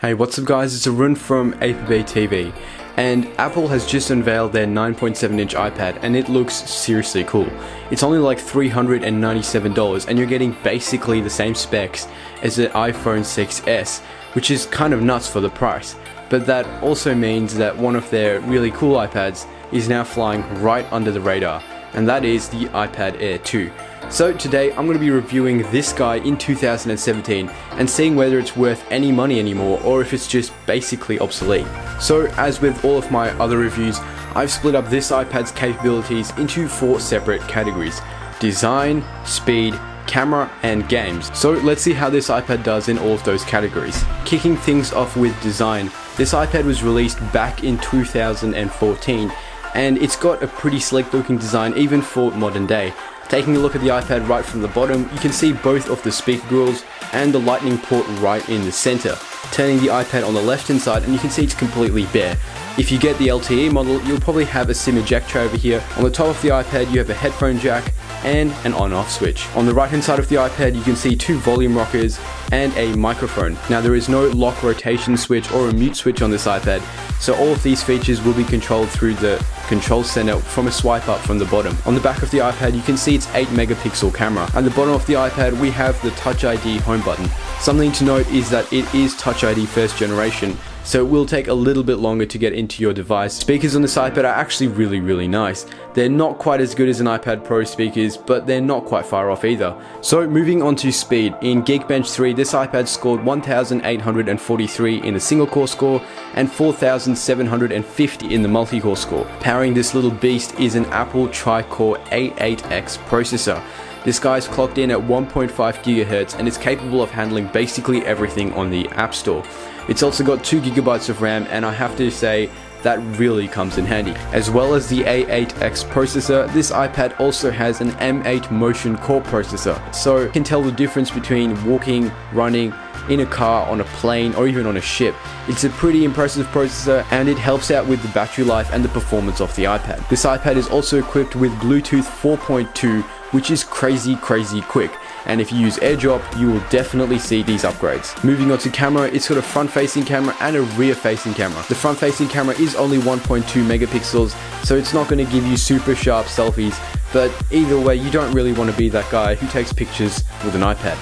Hey, what's up guys, it's Arun from iPad TV, and Apple has just unveiled their 9.7-inch iPad and it looks seriously cool. It's only like $397 and you're getting basically the same specs as the iPhone 6s, which is kind of nuts for the price. But that also means that one of their really cool iPads is now flying right under the radar, and that is the iPad Air 2. So today I'm going to be reviewing this guy in 2017 and seeing whether it's worth any money anymore or if it's just basically obsolete. So as with all of my other reviews, I've split up this iPad's capabilities into 4 separate categories: design, speed, camera, and games. So let's see how this iPad does in all of those categories. Kicking things off with design, this iPad was released back in 2014 and it's got a pretty slick looking design even for modern day. Taking a look at the iPad right from the bottom, you can see both of the speaker grills and the lightning port right in the center. Turning the iPad on the left hand side and you can see it's completely bare. If you get the LTE model, you'll probably have a SIM eject tray over here. On the top of the iPad you have a headphone jack and an on-off switch. On the right hand side of the iPad you can see 2 volume rockers and a microphone. Now there is no lock rotation switch or a mute switch on this iPad, so all of these features will be controlled through the control center from a swipe up from the bottom. On the back of the iPad you can see its 8 megapixel camera. At the bottom of the iPad we have the Touch ID home button. Something to note is that it is Touch ID first generation, so it will take a little bit longer to get into your device. Speakers on this iPad are actually really nice. They're not quite as good as an iPad Pro speakers, but they're not quite far off either. So moving on to speed, in Geekbench 3 this iPad scored 1843 in the single core score and 4750 in the multi-core score. Powering this little beast is an Apple Tri-Core A8X processor. This guy's clocked in at 1.5 GHz and is capable of handling basically everything on the App Store. It's also got 2 GB of RAM, and I have to say that really comes in handy. As well as the A8X processor, this iPad also has an M8 Motion Core processor, so you can tell the difference between walking, running, in a car, on a plane, or even on a ship. It's a pretty impressive processor and it helps out with the battery life and the performance of the iPad. This iPad is also equipped with Bluetooth 4.2, which is crazy quick, and if you use AirDrop you will definitely see these upgrades. Moving on to camera, it's got a front facing camera and a rear facing camera. The front facing camera is only 1.2 megapixels, so it's not going to give you super sharp selfies, but either way you don't really want to be that guy who takes pictures with an iPad.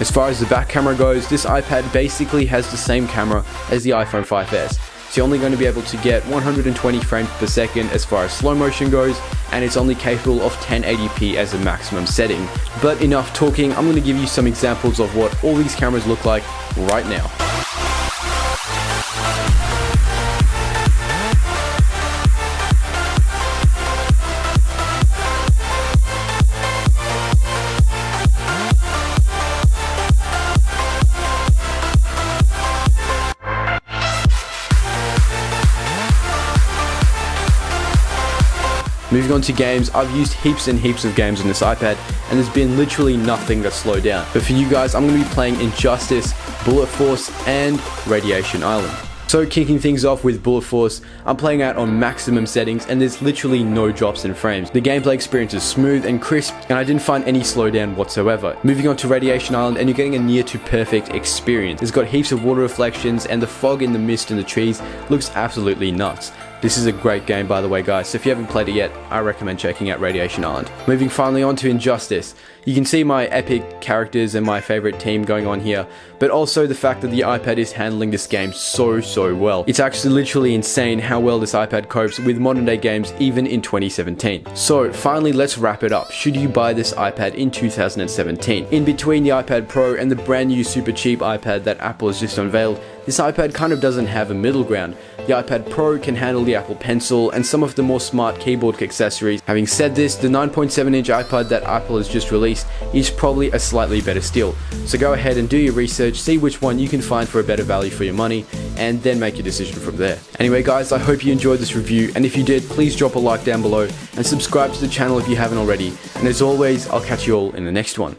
As far as the back camera goes, this iPad basically has the same camera as the iPhone 5s. So you're only going to be able to get 120 frames per second as far as slow motion goes, and it's only capable of 1080p as a maximum setting. But enough talking, I'm going to give you some examples of what all these cameras look like right now. Moving on to games, I've used heaps and heaps of games on this iPad and there's been literally nothing that's slowed down. But for you guys, I'm going to be playing Injustice, Bullet Force, and Radiation Island. So kicking things off with Bullet Force, I'm playing out on maximum settings and there's literally no drops in frames. The gameplay experience is smooth and crisp and I didn't find any slowdown whatsoever. Moving on to Radiation Island and you're getting a near to perfect experience. It's got heaps of water reflections and the fog in the mist in the trees looks absolutely nuts. This is a great game by the way guys, so if you haven't played it yet, I recommend checking out Radiation Island. Moving finally on to Injustice. You can see my epic characters and my favorite team going on here, but also the fact that the iPad is handling this game so well. It's actually literally insane how well this iPad copes with modern day games even in 2017. So finally let's wrap it up. Should you buy this iPad in 2017? In between the iPad Pro and the brand new super cheap iPad that Apple has just unveiled, this iPad kind of doesn't have a middle ground. The iPad Pro can handle the Apple Pencil and some of the more smart keyboard accessories. Having said this, the 9.7-inch iPad that Apple has just released is probably a slightly better steal. So go ahead and do your research, see which one you can find for a better value for your money, and then make your decision from there. Anyway guys, I hope you enjoyed this review, and if you did, please drop a like down below and subscribe to the channel if you haven't already. And as always, I'll catch you all in the next one.